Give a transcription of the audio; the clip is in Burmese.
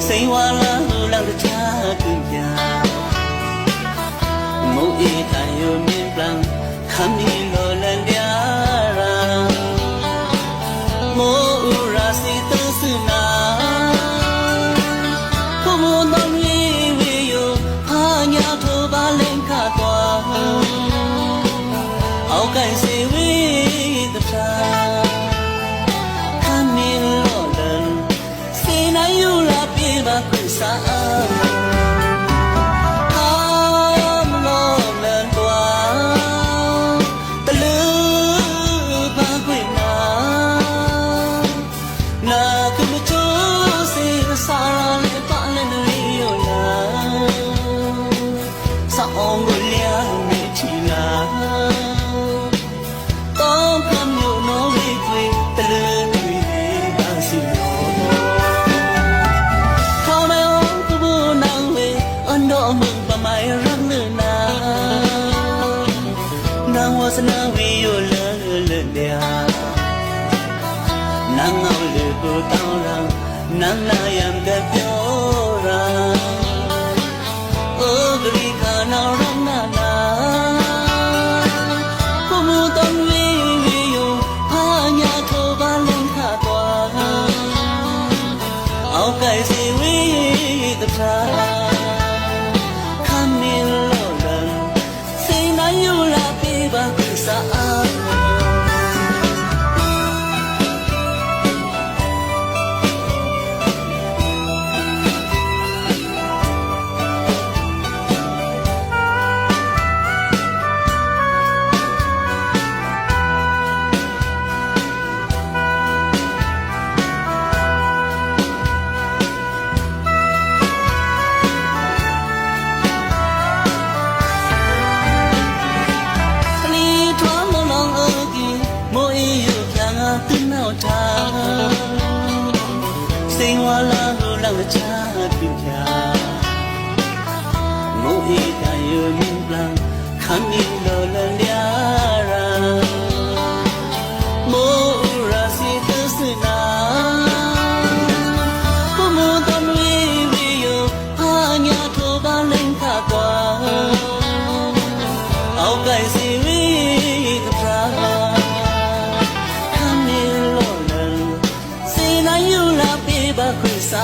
စိန်ဝါလာလောက်တချာတူပြမုတ်အေးတိုင်ယုံမြင်ပလန်ခမ်းနီလောလန်ပြရာမိုးဥရာစီသစနာဘုံတော်ဝေဝေယဟာညာထိုပါလင်ခသွားအောက်ကင်စီဝေတချာခမ်းနီလောလန်စေနာယူလာပြေပါခွစာสนาวิโยเลเลเดียนางเอาเลือกูต้ารังนางนายามเด็กเปียวราโอ้กรีกานารังนานาผู้มูต้นวิโยพาญาโทบาลงขาตัวเอาไก่สิวิตพราคำนี้โลลันสินายุลาปีบาsaစိန်ဝါလာလောက်ချာပြပြမိုးအေးတိုင်ယုံမြင်ပလန်ခမ်းနီလောလန်ရာမိုးရာစီသစနာဘုံတော်ဝေဝေယဟာညာထိုပါလင်ခကွာအောက်ကင်စီဝေတပရာba khuysa